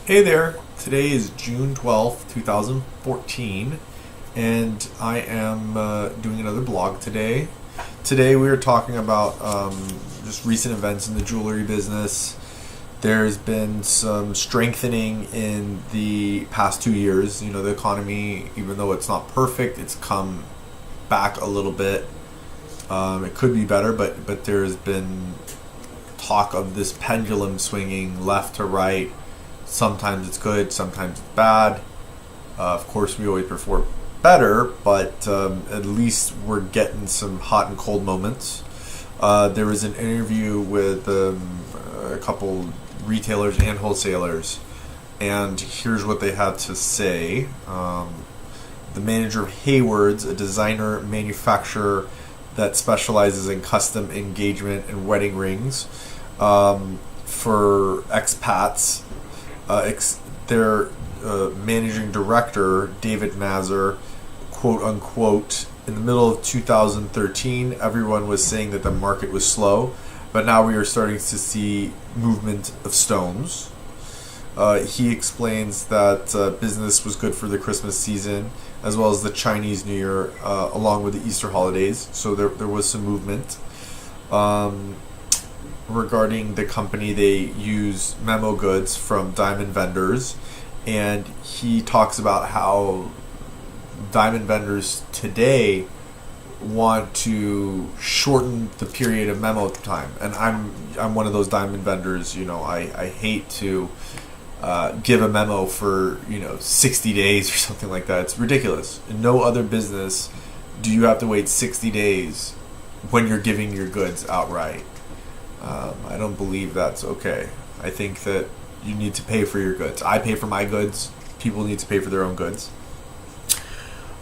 Hey there, today is June 12th, 2014, and I am doing another blog today. Today we are talking about just recent events in the jewelry business. There's been some strengthening in the past 2 years. You know, the economy, even though it's not perfect, it's come back a little bit. It could be better, but there's been talk of this pendulum swinging left to right. Sometimes it's good, sometimes it's bad. Of course, we always prefer better, but at least we're getting some hot and cold moments. There was an interview with a couple retailers and wholesalers, and here's what they had to say. The manager of Hayward's, a designer manufacturer that specializes in custom engagement and wedding rings for expats. Their managing director, David Mazur, quote unquote, in the middle of 2013, everyone was saying that the market was slow, but now we are starting to see movement of stones. He explains that business was good for the Christmas season, as well as the Chinese New Year, along with the Easter holidays, so there was some movement. Regarding the company, they use memo goods from diamond vendors, and he talks about how diamond vendors today want to shorten the period of memo time. And I'm one of those diamond vendors. You know, I hate to give a memo for 60 days or something like that. It's ridiculous. In no other business do you have to wait 60 days when you're giving your goods outright. I don't believe that's okay. I think that you need to pay for your goods. I pay for my goods. People need to pay for their own goods.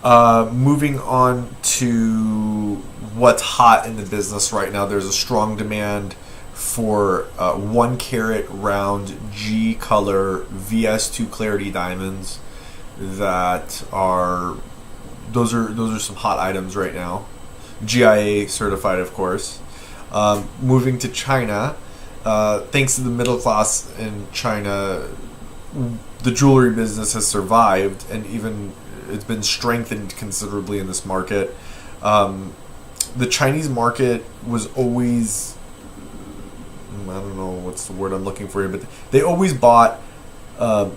Moving on to what's hot in the business right now, there's a strong demand for 1 carat round G color VS2 clarity diamonds. Those are some hot items right now. GIA certified, of course. Moving to China, thanks to the middle class in China, the jewelry business has survived, and even it's been strengthened considerably in this market. The Chinese market was always, I don't know what's the word I'm looking for here, but they always bought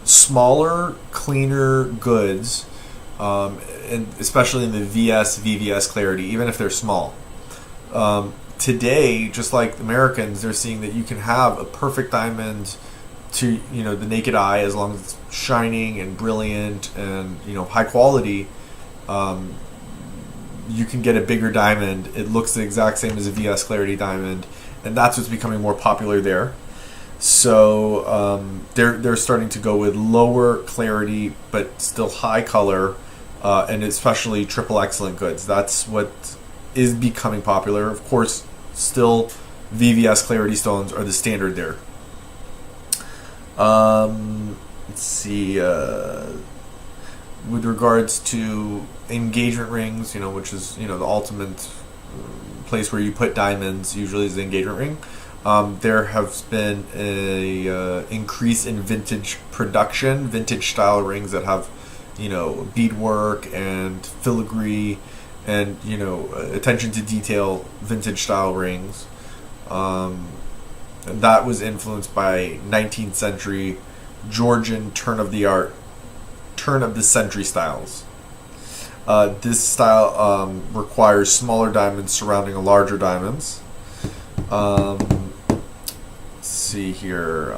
smaller, cleaner goods, and especially in the VS-VVS clarity, even if they're small. Today, just like Americans, they're seeing that you can have a perfect diamond to the naked eye, as long as it's shining and brilliant and high quality. You can get a bigger diamond. It looks the exact same as a VS clarity diamond, and that's what's becoming more popular there. So they're starting to go with lower clarity but still high color, and especially triple excellent goods. That's what is becoming popular. Of course, still VVS clarity stones are the standard there. Let's see. With regards to engagement rings, which is the ultimate place where you put diamonds, usually is the engagement ring. There has been a increase in vintage production, vintage style rings that have beadwork and filigree and attention to detail, vintage style rings. And that was influenced by 19th century Georgian turn of the century styles. This style requires smaller diamonds surrounding larger diamonds. Let's see here.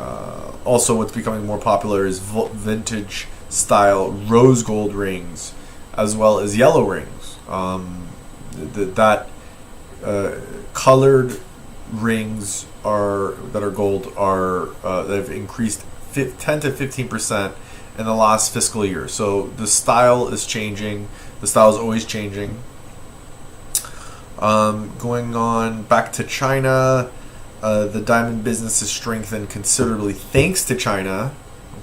Also, what's becoming more popular is vintage style rose gold rings, as well as yellow rings. Colored rings that are gold they've increased 10 to 15% in the last fiscal year. So the style is changing. The style is always changing. Going on back to China, the diamond business has strengthened considerably thanks to China.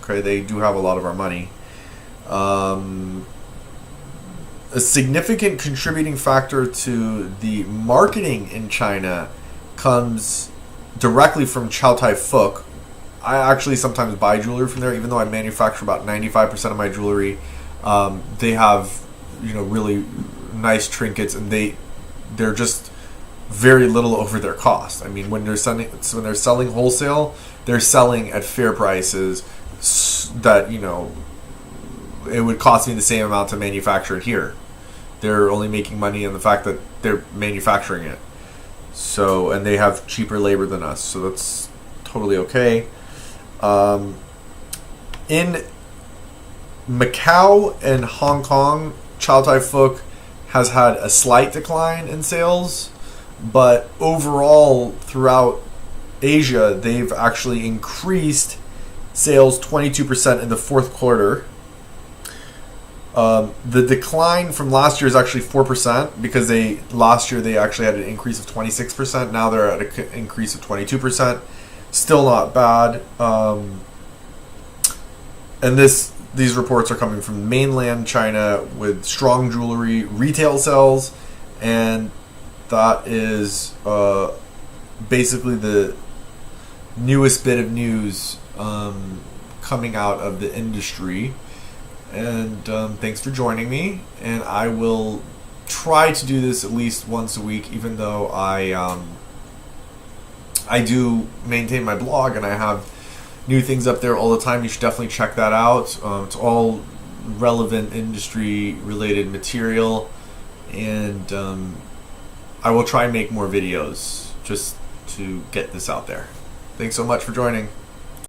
Okay, they do have a lot of our money. A significant contributing factor to the marketing in China comes directly from Chow Tai Fook. I actually sometimes buy jewelry from there, even though I manufacture about 95% of my jewelry. They have, really nice trinkets, and they're just very little over their cost. I mean, when they're selling wholesale, they're selling at fair prices that, it would cost me the same amount to manufacture it here. They're only making money on the fact that they're manufacturing it. So, and they have cheaper labor than us, so that's totally okay. In Macau and Hong Kong, Chow Tai Fook has had a slight decline in sales, but overall throughout Asia, they've actually increased sales 22% in the fourth quarter. The decline from last year is actually 4% because last year they actually had an increase of 26%. Now they're at an increase of 22%. Still not bad. And these reports are coming from mainland China with strong jewelry retail sales, and that is basically the newest bit of news coming out of the industry. And thanks for joining me, and I will try to do this at least once a week, even though I do maintain my blog and I have new things up there all the time. You should definitely check that out. It's all relevant industry related material, and I will try and make more videos just to get this out there. Thanks so much for joining.